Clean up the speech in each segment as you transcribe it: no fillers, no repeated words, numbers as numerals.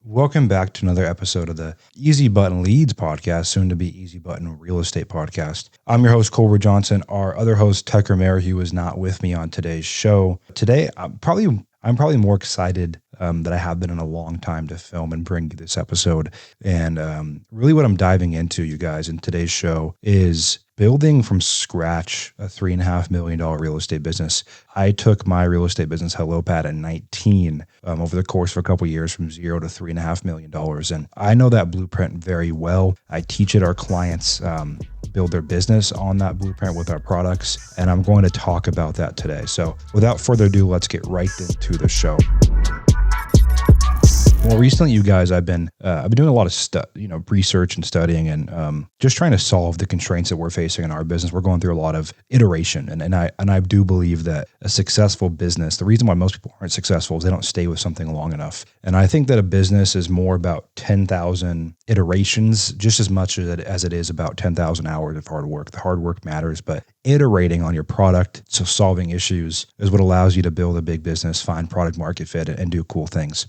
Welcome back to another episode of the Easy Button Leads podcast, soon to be Easy Button Real Estate podcast. I'm your host, Cole Ruud-Johnson. Our other host, Tucker Merrihew, is not with me on today's show. Today, I'm probably more excited that I have been in a long time to film and bring you this episode. And really what I'm diving into, you guys, in today's show is building from scratch a $3.5 million real estate business. I took my real estate business, HelloPad, at 19 over the course of a couple of years from $0 to $3.5 million. And I know that blueprint very well. I teach it our clients, build their business on that blueprint with our products. And I'm going to talk about that today. So without further ado, let's get right into the show. Well, recently, you guys, I've been doing a lot of research and studying, and just trying to solve the constraints that we're facing in our business. We're going through a lot of iteration, and I do believe that a successful business, the reason why most people aren't successful is they don't stay with something long enough. And I think that a business is more about 10,000 iterations, just as much as it is about 10,000 hours of hard work. The hard work matters, but iterating on your product, so solving issues, is what allows you to build a big business, find product market fit, and do cool things.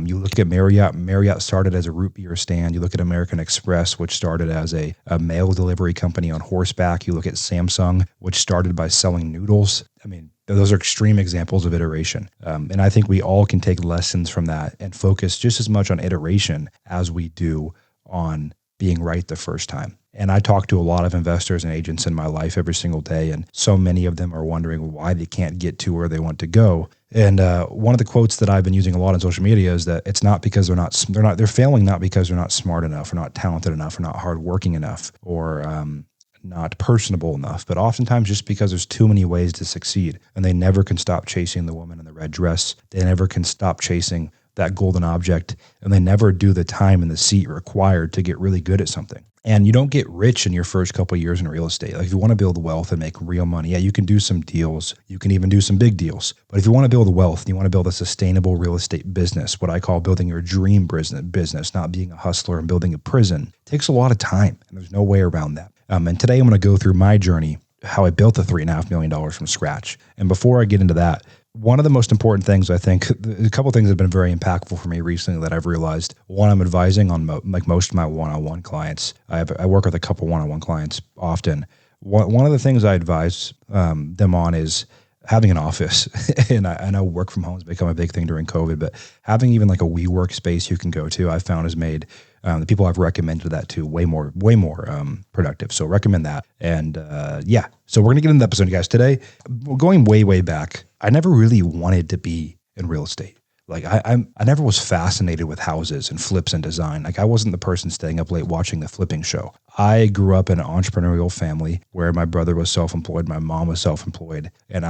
You look at Marriott. Marriott started as a root beer stand. You look at American Express, which started as a mail delivery company on horseback. You look at Samsung, which started by selling noodles. I mean, those are extreme examples of iteration. And I think we all can take lessons from that and focus just as much on iteration as we do on being right the first time. And I talk to a lot of investors and agents in my life every single day, and so many of them are wondering why they can't get to where they want to go. And one of the quotes that I've been using a lot on social media is that it's not because they're failing, not because they're not smart enough, or not talented enough, or not hardworking enough, or not personable enough, but oftentimes just because there's too many ways to succeed, and they never can stop chasing the woman in the red dress. They never can stop chasing that golden object, and they never do the time and the seat required to get really good at something. And you don't get rich in your first couple of years in real estate. Like, if you want to build wealth and make real money, yeah, you can do some deals. You can even do some big deals. But if you want to build wealth and you want to build a sustainable real estate business, what I call building your dream business, not being a hustler and building a prison, it takes a lot of time, and there's no way around that. And today I'm going to go through my journey, how I built the $3.5 million from scratch. And before I get into that, one of the most important things, I think, a couple of things have been very impactful for me recently that I've realized. One, I'm advising on most of my one-on-one clients. I work with a couple one-on-one clients often. One of the things I advise them on is having an office. And I know work from home has become a big thing during COVID, but having even like a WeWork space you can go to, I've found has made the people I've recommended that to way more productive. So recommend that. And so we're going to get into the episode, guys. Today, going way back, I never really wanted to be in real estate. Like I never was fascinated with houses and flips and design. Like, I wasn't the person staying up late watching the flipping show. I grew up in an entrepreneurial family where my brother was self-employed, my mom was self-employed, and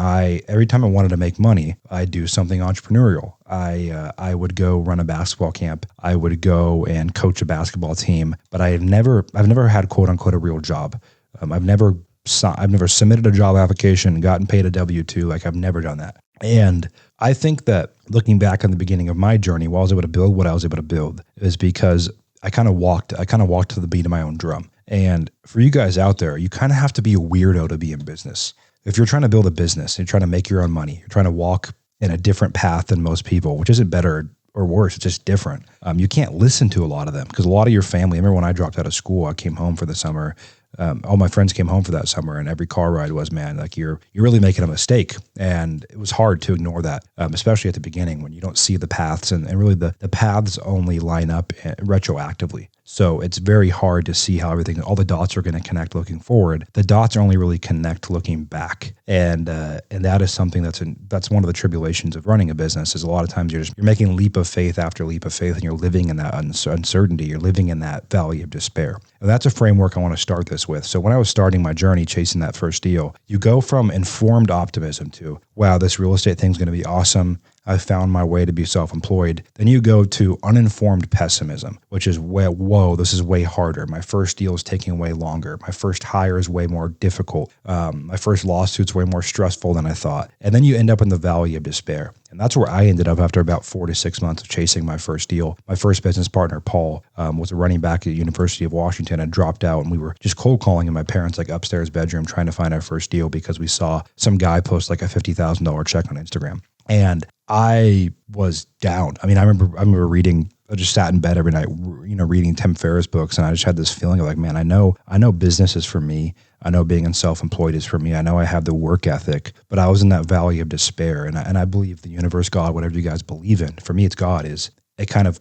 every time I wanted to make money, I'd do something entrepreneurial. I would go run a basketball camp. I would go and coach a basketball team, but I've never had quote unquote a real job. I've never submitted a job application and gotten paid a W-2. Like, I've never done that. And I think that looking back on the beginning of my journey, while I was able to build what I was able to build, is because I kind of walked to the beat of my own drum. And for you guys out there, you kind of have to be a weirdo to be in business. If you're trying to build a business, you're trying to make your own money, you're trying to walk in a different path than most people, which isn't better or worse, it's just different. You can't listen to a lot of them because a lot of your family, I remember when I dropped out of school, I came home for the summer. All my friends came home for that summer, and every car ride was, man, like you're really making a mistake. And it was hard to ignore that, especially at the beginning when you don't see the paths, and really the paths only line up retroactively. So it's very hard to see how all the dots are going to connect looking forward. The dots only really connect looking back. And that is something that's one of the tribulations of running a business, is a lot of times you're making leap of faith after leap of faith, and you're living in that uncertainty. You're living in that valley of despair. And that's a framework I want to start this with. So when I was starting my journey chasing that first deal, you go from informed optimism to, wow, this real estate thing's going to be awesome. I found my way to be self-employed. Then you go to uninformed pessimism, which is, whoa, this is way harder. My first deal is taking way longer. My first hire is way more difficult. My first lawsuit's way more stressful than I thought. And then you end up in the valley of despair. And that's where I ended up after about 4 to 6 months of chasing my first deal. My first business partner, Paul, was a running back at the University of Washington and dropped out. And we were just cold calling in my parents' upstairs bedroom trying to find our first deal because we saw some guy post a $50,000 check on Instagram. And I was down. I mean, I remember reading I just sat in bed every night, reading Tim Ferriss books. And I just had this feeling of like, man, I know business is for me. I know being self-employed is for me. I know I have the work ethic, but I was in that valley of despair. And I believe the universe, God, whatever you guys believe in, for me, it's God, is it kind of,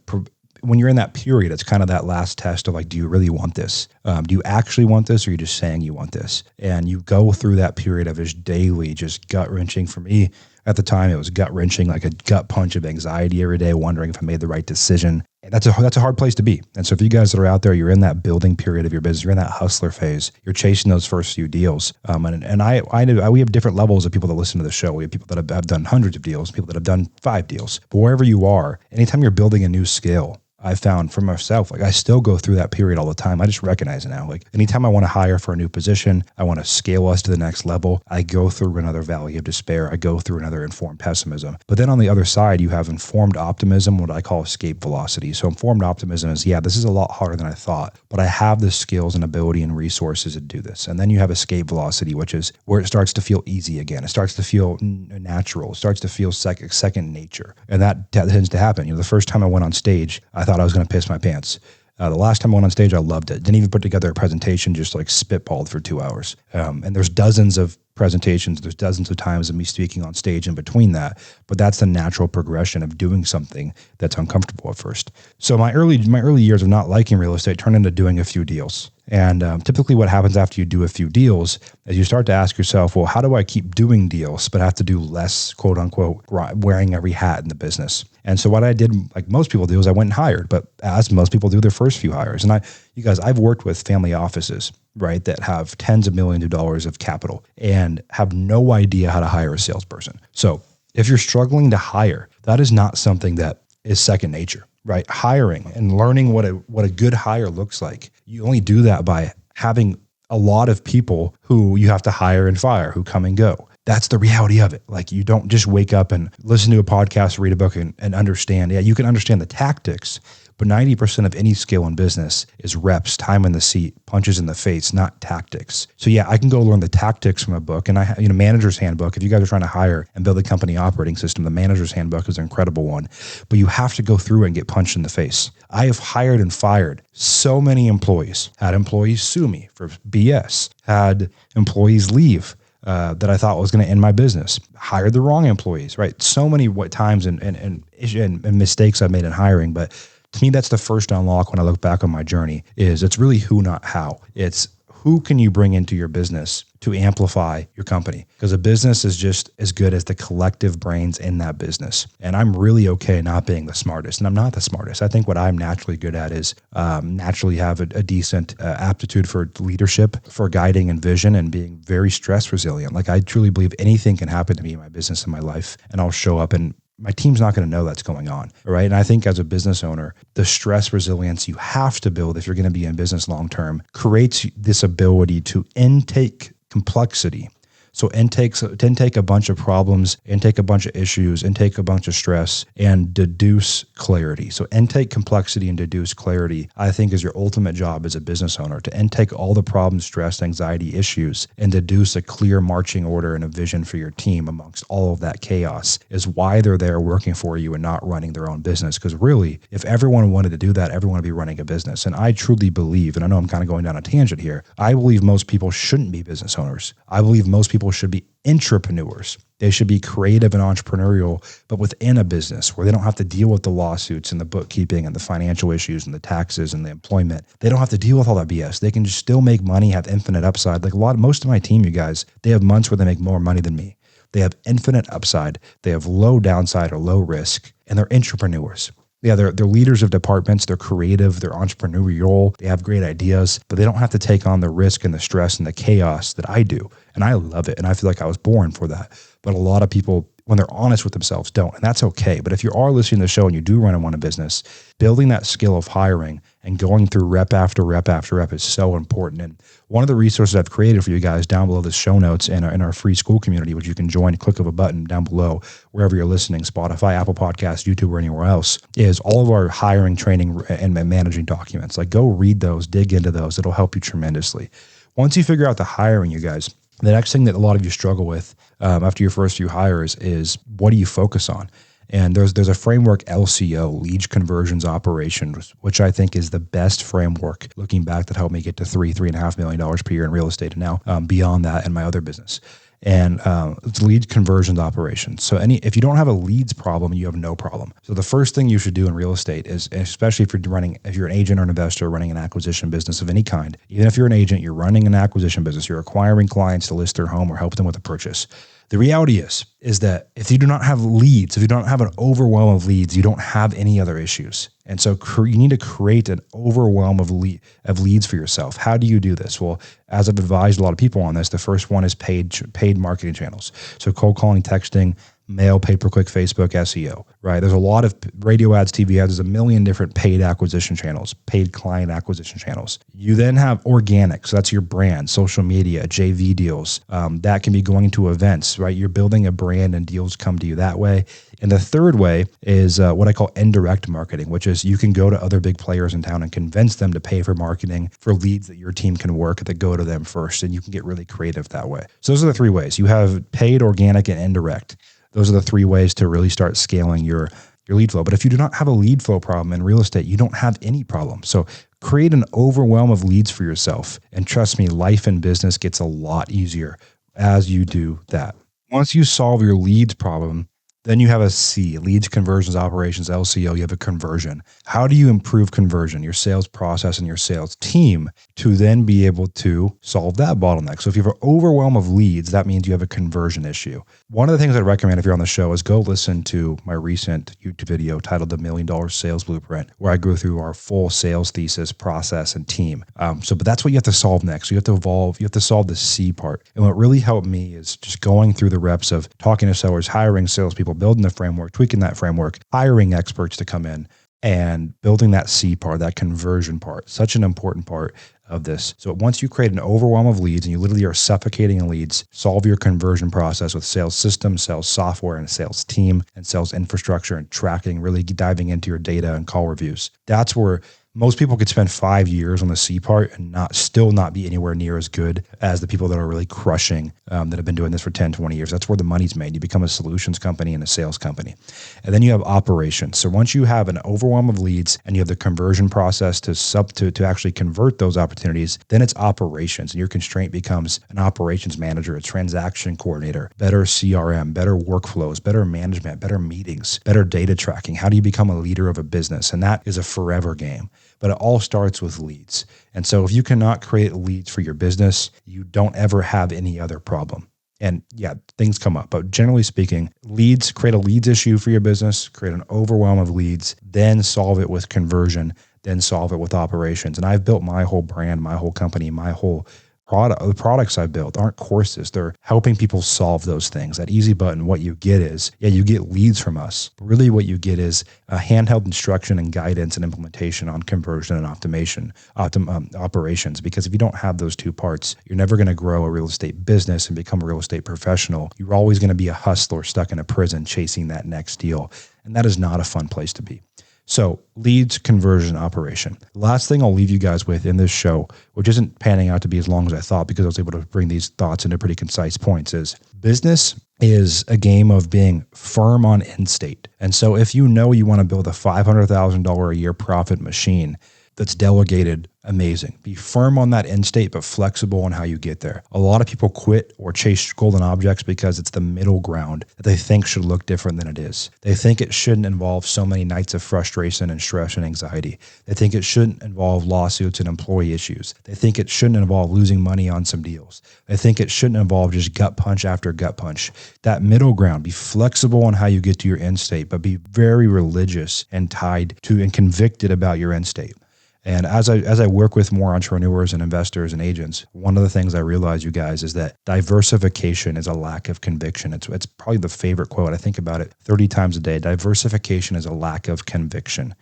when you're in that period, it's kind of that last test of like, do you really want this? Do you actually want this, or are you just saying you want this? And you go through that period of just daily, just gut wrenching. For me, at the time, it was gut wrenching, like a gut punch of anxiety every day, wondering if I made the right decision. And that's a hard place to be. And so if you guys that are out there, you're in that building period of your business, you're in that hustler phase, you're chasing those first few deals. We have different levels of people that listen to the show. We have people that have done hundreds of deals, people that have done 5 deals. But wherever you are, anytime you're building a new skill, I found for myself, like I still go through that period all the time. I just recognize it now. Like anytime I want to hire for a new position, I want to scale us to the next level, I go through another valley of despair. I go through another informed pessimism. But then on the other side, you have informed optimism, what I call escape velocity. So informed optimism is, yeah, this is a lot harder than I thought, but I have the skills and ability and resources to do this. And then you have escape velocity, which is where it starts to feel easy again. It starts to feel natural. It starts to feel second nature. And that tends to happen. The first time I went on stage, I thought I was going to piss my pants. The last time I went on stage, I loved it. Didn't even put together a presentation, just like spitballed for 2 hours. And there's dozens of presentations. There's dozens of times of me speaking on stage in between that. But that's the natural progression of doing something that's uncomfortable at first. So my early years of not liking real estate turned into doing a few deals. And typically what happens after you do a few deals is you start to ask yourself, well, how do I keep doing deals but have to do less, quote unquote, wearing every hat in the business? And so what I did, like most people do, is I went and hired, but as most people do their first few hires. And I've worked with family offices, right, that have tens of millions of dollars of capital and have no idea how to hire a salesperson. So if you're struggling to hire, that is not something that is second nature. Right, hiring and learning what a good hire looks like. You only do that by having a lot of people who you have to hire and fire, who come and go. That's the reality of it. Like you don't just wake up and listen to a podcast, read a book, and understand. Yeah, you can understand the tactics, but 90% of any skill in business is reps, time in the seat, punches in the face, not tactics. So yeah, I can go learn the tactics from a book, and Manager's Handbook. If you guys are trying to hire and build a company operating system, the Manager's Handbook is an incredible one. But you have to go through and get punched in the face. I have hired and fired so many employees. Had employees sue me for BS. Had employees leave. That I thought was going to end my business. Hired the wrong employees, right? So many times and mistakes I've made in hiring. But to me, that's the first unlock when I look back on my journey is it's really who, not how. It's who can you bring into your business to amplify your company? Because a business is just as good as the collective brains in that business. And I'm really okay not being the smartest. And I'm not the smartest. I think what I'm naturally good at is naturally have a decent aptitude for leadership, for guiding and vision, and being very stress resilient. Like I truly believe anything can happen to me in my business, in my life, and I'll show up and my team's not going to know that's going on, right? And I think as a business owner, the stress resilience you have to build if you're going to be in business long-term creates this ability to intake complexity. So intake a bunch of problems, intake a bunch of issues, intake a bunch of stress, and deduce clarity. So intake complexity and deduce clarity, I think, is your ultimate job as a business owner, to intake all the problems, stress, anxiety, issues, and deduce a clear marching order and a vision for your team amongst all of that chaos is why they're there working for you and not running their own business. Because really, if everyone wanted to do that, everyone would be running a business. And I truly believe, and I know I'm kind of going down a tangent here, I believe most people shouldn't be business owners. I believe most people should be intrapreneurs. They should be creative and entrepreneurial, but within a business where they don't have to deal with the lawsuits and the bookkeeping and the financial issues and the taxes and the employment. They don't have to deal with all that BS. They can just still make money, have infinite upside. Like most of my team, you guys, they have months where they make more money than me. They have infinite upside. They have low downside or low risk, and they're intrapreneurs. Yeah, they're leaders of departments. They're creative. They're entrepreneurial. They have great ideas, but they don't have to take on the risk and the stress and the chaos that I do. And I love it. And I feel like I was born for that. But a lot of people, when they're honest with themselves, don't. And that's okay. But if you are listening to the show and you do run and want a business, building that skill of hiring and going through rep after rep after rep is so important. And one of the resources I've created for you guys down below the show notes in our free school community, which you can join, click of a button down below, wherever you're listening, Spotify, Apple Podcasts, YouTube, or anywhere else, is all of our hiring, training, and managing documents. Like go read those, dig into those. It'll help you tremendously. Once you figure out the hiring, you guys, the next thing that a lot of you struggle with after your first few hires is what do you focus on? And there's a framework, LCO, Lead Conversions Operations, which I think is the best framework looking back that helped me get to $3.5 million per year in real estate, and now beyond that in my other business. And it's lead conversions operations. So if you don't have a leads problem, you have no problem. So the first thing you should do in real estate is, especially if you're an agent or an investor running an acquisition business of any kind, even if you're an agent, you're running an acquisition business, you're acquiring clients to list their home or help them with a purchase. The reality is that if you do not have leads, if you don't have an overwhelm of leads, you don't have any other issues. And so you need to create an overwhelm of leads for yourself. How do you do this? Well, as I've advised a lot of people on this, the first one is paid marketing channels. So cold calling, texting, mail, pay-per-click, Facebook, SEO, right? There's a lot of radio ads, TV ads. There's a million different paid acquisition channels, paid client acquisition channels. You then have organic. So that's your brand, social media, JV deals. That can be going to events, right? You're building a brand and deals come to you that way. And the third way is what I call indirect marketing, which is you can go to other big players in town and convince them to pay for marketing for leads that your team can work that go to them first. And you can get really creative that way. So those are the three ways. You have paid, organic, and indirect. Those are the three ways to really start scaling your lead flow. But if you do not have a lead flow problem in real estate, you don't have any problem. So create an overwhelm of leads for yourself. And trust me, life and business gets a lot easier as you do that. Once you solve your leads problem, then you have a C, leads, conversions, operations, LCO. You have a conversion. How do you improve conversion, your sales process and your sales team, to then be able to solve that bottleneck? So if you have an overwhelm of leads, that means you have a conversion issue. One of the things I'd recommend if you're on the show is go listen to my recent YouTube video titled The $1 Million Sales Blueprint, where I go through our full sales thesis, process, and team. But that's what you have to solve next. So you have to evolve. You have to solve the C part. And what really helped me is just going through the reps of talking to sellers, hiring salespeople, building the framework, tweaking that framework, hiring experts to come in, and building that C part, that conversion part. Such an important part of this. So once you create an overwhelm of leads and you literally are suffocating in leads, solve your conversion process with sales systems, sales software, and sales team, and sales infrastructure and tracking, really diving into your data and call reviews. That's where most people could spend 5 years on the C part and still not be anywhere near as good as the people that are really crushing, that have been doing this for 10, 20 years. That's where the money's made. You become a solutions company and a sales company. And then you have operations. So once you have an overwhelm of leads and you have the conversion process to actually convert those opportunities, then it's operations. And your constraint becomes an operations manager, a transaction coordinator, better CRM, better workflows, better management, better meetings, better data tracking. How do you become a leader of a business? And that is a forever game. But it all starts with leads. And so if you cannot create leads for your business, you don't ever have any other problem. And yeah, things come up. But generally speaking, create a leads issue for your business, create an overwhelm of leads, then solve it with conversion, then solve it with operations. And I've built my whole brand, my whole company, my whole the products I built aren't courses. They're helping people solve those things. That easy button, what you get is, you get leads from us. But really what you get is a handheld instruction and guidance and implementation on conversion and operations. Because if you don't have those two parts, you're never going to grow a real estate business and become a real estate professional. You're always going to be a hustler stuck in a prison chasing that next deal. And that is not a fun place to be. So leads, conversion, operation. Last thing I'll leave you guys with in this show, which isn't panning out to be as long as I thought because I was able to bring these thoughts into pretty concise points, is business is a game of being firm on end state. And so if you know you want to build a $500,000 a year profit machine that's delegated, amazing. Be firm on that end state, but flexible on how you get there. A lot of people quit or chase golden objects because it's the middle ground that they think should look different than it is. They think it shouldn't involve so many nights of frustration and stress and anxiety. They think it shouldn't involve lawsuits and employee issues. They think it shouldn't involve losing money on some deals. They think it shouldn't involve just gut punch after gut punch. That middle ground, be flexible on how you get to your end state, but be very religious and tied to and convicted about your end state. And as I work with more entrepreneurs and investors and agents, one of the things I realize, you guys, is that diversification is a lack of conviction. It's probably the favorite quote. I think about it 30 times a day. Diversification is a lack of conviction.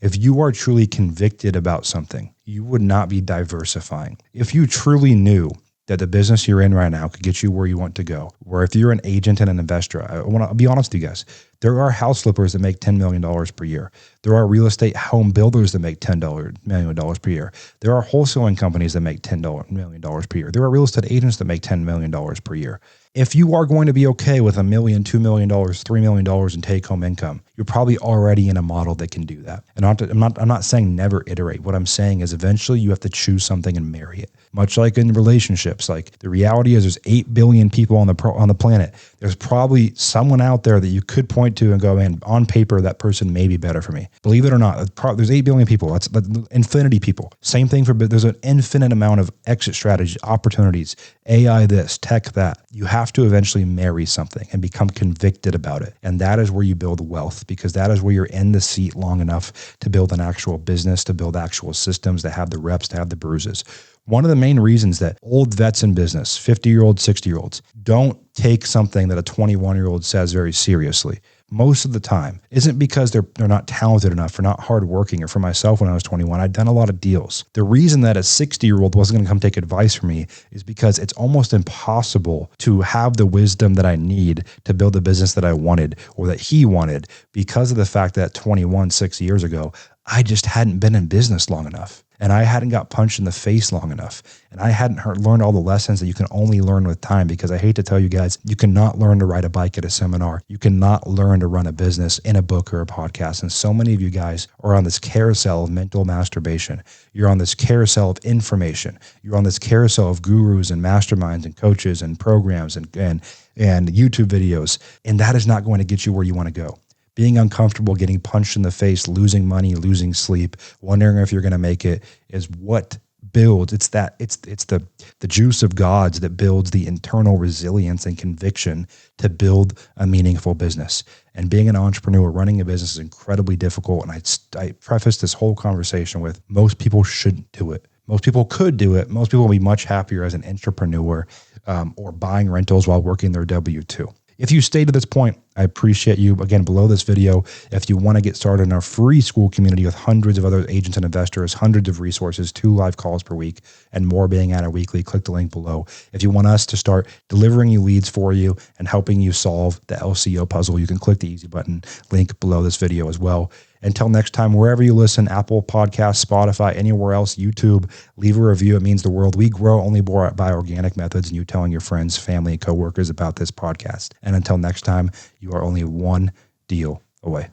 If you are truly convicted about something, you would not be diversifying. If you truly knew that the business you're in right now could get you where you want to go, or if you're an agent and an investor, I want to be honest with you guys, there are house flippers that make $10 million per year. There are real estate home builders that make $10 million per year. There are wholesaling companies that make $10 million per year. There are real estate agents that make $10 million per year. If you are going to be okay with $1 million, $2 million, $3 million in take-home income, you're probably already in a model that can do that. And I'm not saying never iterate. What I'm saying is eventually you have to choose something and marry it. Much like in relationships, like the reality is there's 8 billion people on the planet. There's probably someone out there that you could point to and go, man, on paper, that person may be better for me. Believe it or not, there's 8 billion people. That's infinity people. Same thing there's an infinite amount of exit strategies, opportunities, AI this, tech that. You have to eventually marry something and become convicted about it. And that is where you build wealth, because that is where you're in the seat long enough to build an actual business, to build actual systems, to have the reps, to have the bruises. One of the main reasons that old vets in business, 50-year-olds, 60-year-olds, don't take something that a 21-year-old says very seriously most of the time isn't because they're not talented enough or not hardworking. Or for myself, when I was 21, I'd done a lot of deals. The reason that a 60-year-old wasn't going to come take advice from me is because it's almost impossible to have the wisdom that I need to build the business that I wanted or that he wanted, because of the fact that 21, 6 years ago, I just hadn't been in business long enough. And I hadn't got punched in the face long enough. And I hadn't learned all the lessons that you can only learn with time, because I hate to tell you guys, you cannot learn to ride a bike at a seminar. You cannot learn to run a business in a book or a podcast. And so many of you guys are on this carousel of mental masturbation. You're on this carousel of information. You're on this carousel of gurus and masterminds and coaches and programs and YouTube videos. And that is not going to get you where you want to go. Being uncomfortable, getting punched in the face, losing money, losing sleep, wondering if you're going to make it is what builds. It's the juice of gods that builds the internal resilience and conviction to build a meaningful business. And being an entrepreneur, running a business is incredibly difficult. And I preface this whole conversation with most people shouldn't do it. Most people could do it. Most people will be much happier as an entrepreneur or buying rentals while working their W-2. If you stayed to this point, I appreciate you. Again, below this video, if you want to get started in our free school community with hundreds of other agents and investors, hundreds of resources, 2 live calls per week, and more being added weekly, click the link below. If you want us to start delivering you leads for you and helping you solve the LCO puzzle, you can click the easy button link below this video as well. Until next time, wherever you listen, Apple Podcasts, Spotify, anywhere else, YouTube, leave a review. It means the world. We grow only by organic methods, and you telling your friends, family, and coworkers about this podcast. And until next time, you are only one deal away.